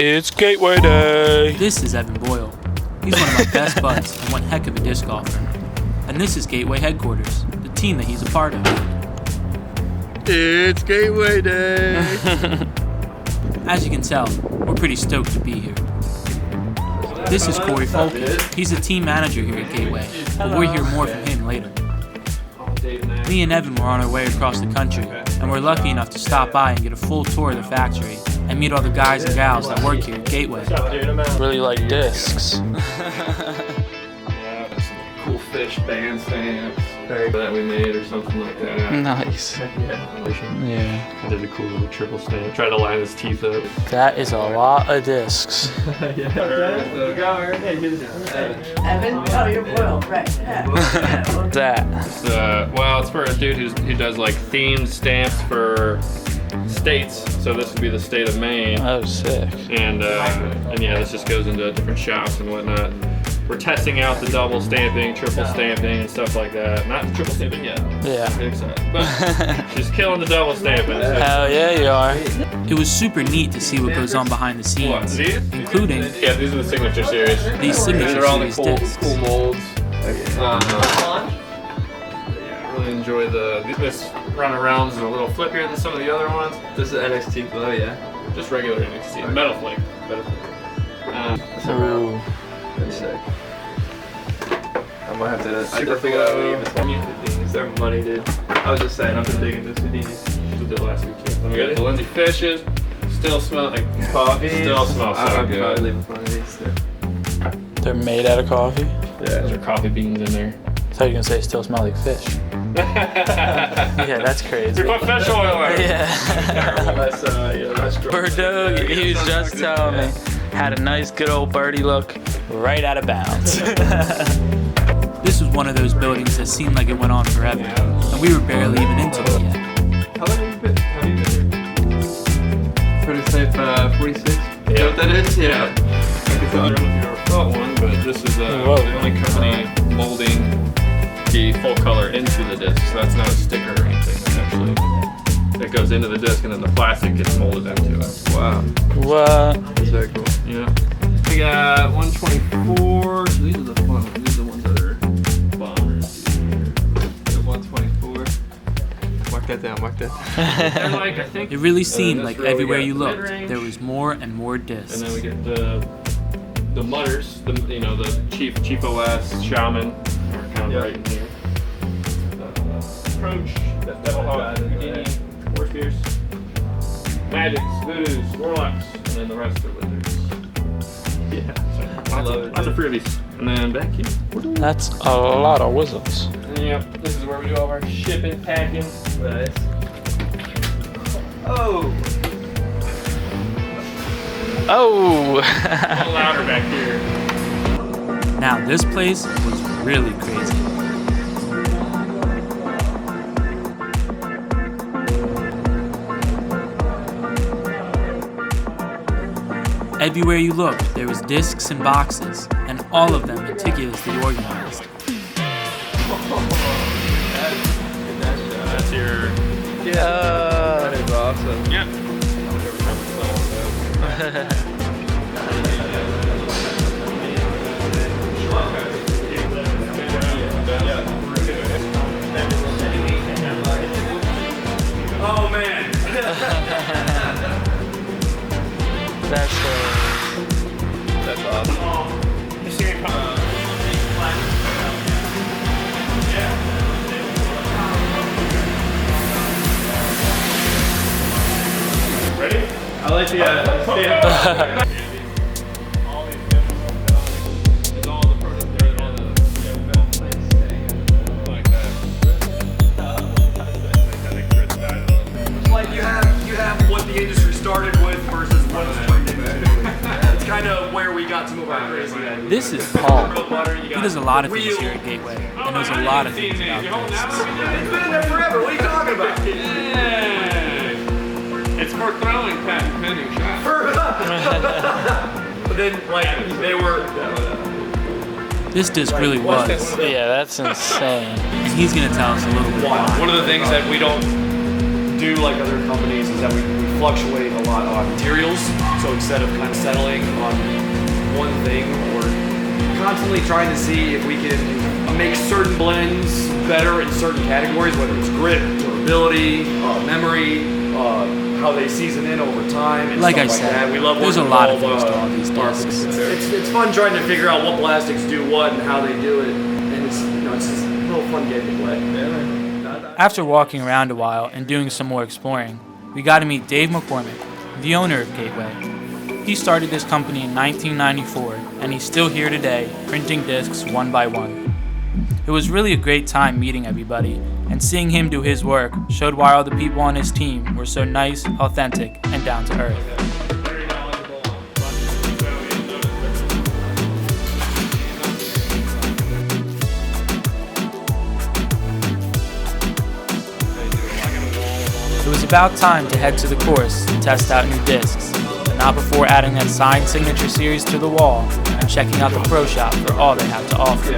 It's Gateway Day! This is Evan Boyle. He's one of my best buds and one heck of a disc golfer. And this is Gateway Headquarters, the team that he's a part of. It's Gateway Day! As you can tell, we're pretty stoked to be here. This is Corey Folke. He's the team manager here at Gateway, but we'll hear more from him later. Me and Evan were on our way across the country, and we're lucky enough to stop by and get a full tour of the factory and meet all the guys and gals that work here at Gateway. Really like discs. Yeah, some cool fish bandstands that we made or something like that. Nice. Yeah. I did a cool little triple stand. Tried to line his teeth up. That is a lot of discs. Evan? Oh, you're Boyle, right. That. Well, it's for a dude who does like themed stamps for states. So this would be the state of Maine. Oh, sick. And yeah, this just goes into different shops and whatnot. We're testing out the double stamping, triple stamping, and stuff like that. Not the triple stamping yet. Yeah. Big excited. But just killing the double stamping. So. Hell yeah, you are. It was super neat to see what goes on behind the scenes, including Yeah, these are the signature series. these signature They're all the series discs. cool molds. Yeah, really enjoy this run around is a little flippier than some of the other ones. This is NXT Glow, yeah. Just regular NXT. Metal flake. Ooh. That's sick. I might have to. I Super think I'll glow. leave Houdinis. They're money, dude. I was just saying, I've been digging this Houdinis. Did the last week too. We got the Lindsay Fishes. Still smell like coffee. Still smells so I'll good. probably leave one of these too. They're made out of coffee? There's coffee beans in there. I thought you were going to say still smell like fish. Yeah, that's crazy. We put fish oil in it. Yeah. That's strong. Bordeaux, he was just telling me, had a nice good old birdie look right out of bounds. This was one of those buildings that seemed like it went on forever, and we were barely even into it yet. How long have you been here? Pretty safe, 46? Is that what that is? Yeah. I don't know if you ever felt one, but this is the only company molding the full color into the disc. So that's not a sticker or anything. It's actually, it goes into the disc and then the plastic gets molded into it. Wow. What? That's very cool. Yeah. We got 124. So these are the fun ones. These are the ones that are bombers. The 124. Mark that down, mark that down. They're like, I think. It really seemed this like row we everywhere got you the looked, mid-range. there was more and more discs. And then we get the mutters, the Chief OS, Shaman, are kind of right in here. Approach, Devil Hawk, Houdini, War Spears, Magics, Voodoos, Warlocks, and then the rest are wizards. Yeah. So, lots of freebies. And then back here. That's a lot of wizards. Yep, this is where we do all of our shipping, packing. Nice. Oh! Oh! A little louder back here. Now this place was really crazy. Everywhere you looked, there was discs and boxes, and all of them meticulously organized. That's your. That is awesome. Yep. Oh man! That's That's awesome. Ready? I like the stand. All these it's all the product there, all the like that. Like you have what the industry started with versus what it's turned into. It's kind of where we got some of our crazy ideas. This is Paul. Real butter, you He got does a lot of things real- here at Gateway, and knows a lot of things about this. It's been there forever. What are you talking about? It's for throwing patent pending shots. But then, like, they were. This disc really was, yeah, that's insane. and he's gonna tell us a little bit why. One of the things that we don't do like other companies is that we fluctuate a lot on materials. So instead of kind of settling on one thing, we're constantly trying to see if we can make certain blends better in certain categories, whether it's grip, durability, memory, how they season in over time, and Like stuff I like said, that. We love there's a working lot with of things to all all these discs. It's fun trying to figure out what plastics do what and how they do it, and it's it's just a little fun game to play. After walking around a while and doing some more exploring, we got to meet Dave McCormick, the owner of Gateway. He started this company in 1994, and he's still here today, printing discs one by one. It was really a great time meeting everybody, and seeing him do his work showed why all the people on his team were so nice, authentic, and down to earth. It was about time to head to the course to test out new discs, but not before adding that signed signature series to the wall and checking out the pro shop for all they have to offer.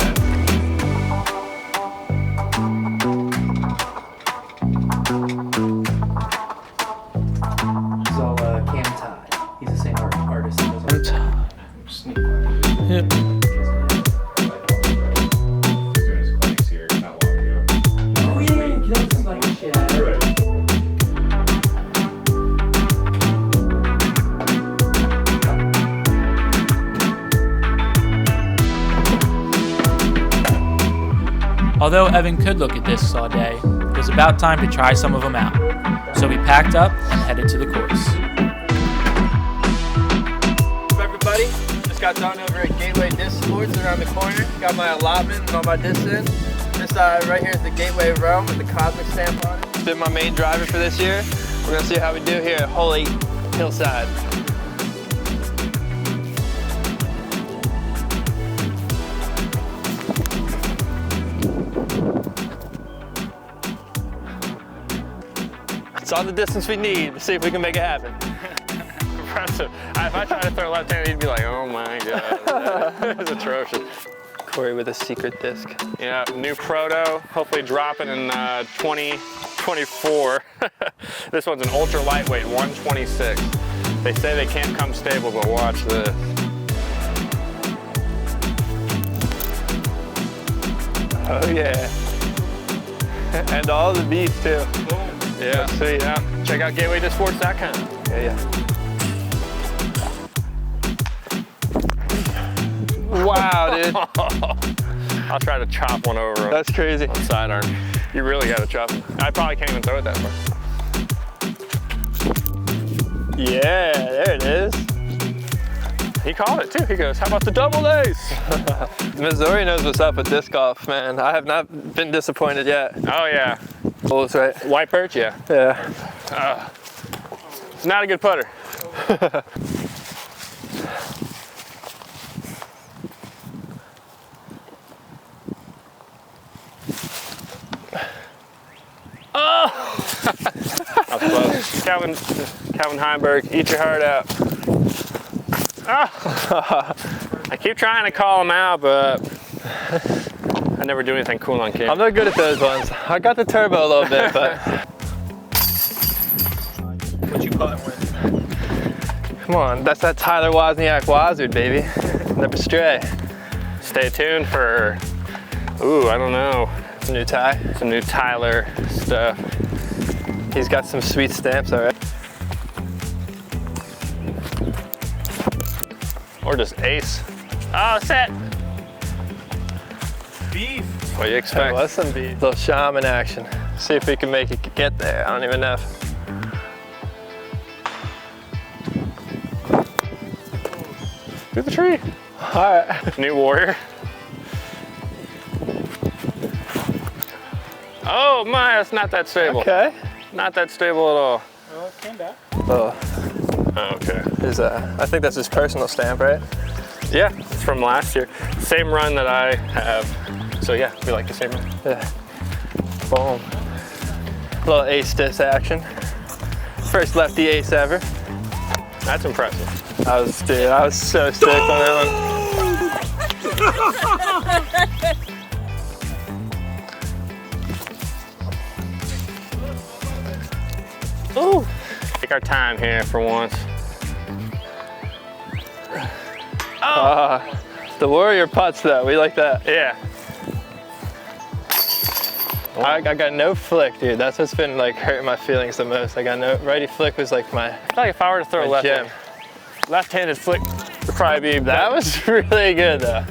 He's all Cam Todd. He's the same artist that does all Yep. Oh yeah, he looks like shit. Although Evan could look at discs all day, it was about time to try some of them out. So we packed up and headed to the course. Everybody, just got done over at Gateway Disc Sports around the corner. Got my allotment and all my discs in. This right here is the Gateway Realm with the Cosmic stamp on it. It's been my main driver for this year. We're gonna see how we do here at Holy Hillside. It's all the distance we need to see if we can make it happen. Impressive. If I try to throw left-handed, you'd be like, oh my God. It's atrocious. Corey with a secret disc. Yeah, new proto, hopefully dropping in 2024. This one's an ultra lightweight, 126. They say they can't come stable, but watch this. Oh yeah. And all the beats too. Yeah, sweet. Yeah. Check out gateway-sports.com. Yeah. Wow, dude. I'll try to chop one over. That's crazy. On sidearm. You really gotta chop it. I probably can't even throw it that far. Yeah, there it is. He called it too. He goes, how about the double ace? Missouri knows what's up with disc golf, man. I have not been disappointed yet. Oh yeah. Bulls, right? White perch, yeah. Yeah. It's not a good putter. Oh! That was close. Calvin Heinberg, eat your heart out. Oh. I keep trying to call him out, but I never do anything cool on camera. I'm not good at those ones. I got the turbo a little bit, but. What you putting with? Come on, that's that Tyler Wozniak Wazard, baby. Never stray. Stay tuned for, ooh, I don't know. It's a new Ty. Some new Tyler stuff. He's got some sweet stamps already. Or just ace. Oh, set. Beef. What do you expect? There was some beef. Little shaman action. See if we can make it get there. I don't even know. Through the tree. All right. New warrior. Oh my, it's not that stable. Okay. Not that stable at all. Well, it came back. Oh. Okay. I think that's his personal stamp, right? Yeah, it's from last year. Same run that I have. So yeah, we like the same run. Yeah. Boom. Little ace disc action. First lefty ace ever. That's impressive. I was so stoked on that one. Ooh. our time here for once. The warrior putts though, we like that. Yeah. I got no flick, dude. That's what's been like hurting my feelings the most. I got no righty flick was like my I feel like if I were to throw a gem. left-handed flick would probably be. That was really good though.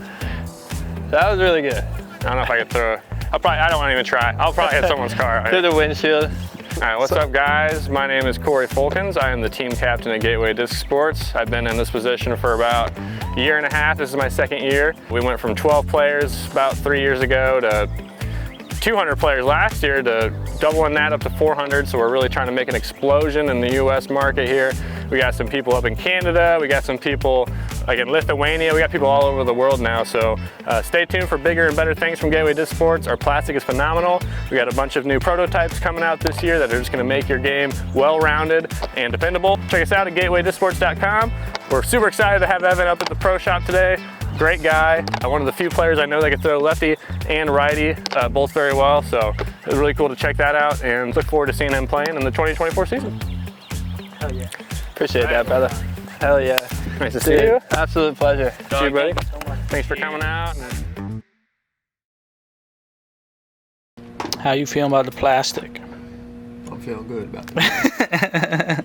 That was really good. I don't know if I could throw. I don't want to even try. I'll probably hit someone's car. Through the windshield. All right, what's up guys? My name is Corey Fulkins. I am the team captain at Gateway Disc Sports. I've been in this position for about a year and a half. This is my second year. We went from 12 players about 3 years ago to 200 players last year to doubling that up to 400. So we're really trying to make an explosion in the US market here. We got some people up in Canada. We got some people like in Lithuania. We got people all over the world now. So stay tuned for bigger and better things from Gateway Disc Sports. Our plastic is phenomenal. We got a bunch of new prototypes coming out this year that are just gonna make your game well-rounded and dependable. Check us out at gatewaydisports.com. We're super excited to have Evan up at the pro shop today. Great guy, one of the few players I know that can throw lefty and righty both very well, so it was really cool to check that out and look forward to seeing him playing in the 2024 season. Hell yeah. Appreciate that, brother. Hell yeah. Nice to see you. Absolute pleasure. See you, buddy. Thank you so much. Thanks for coming out. How you feeling about the plastic? I'm feeling good about it.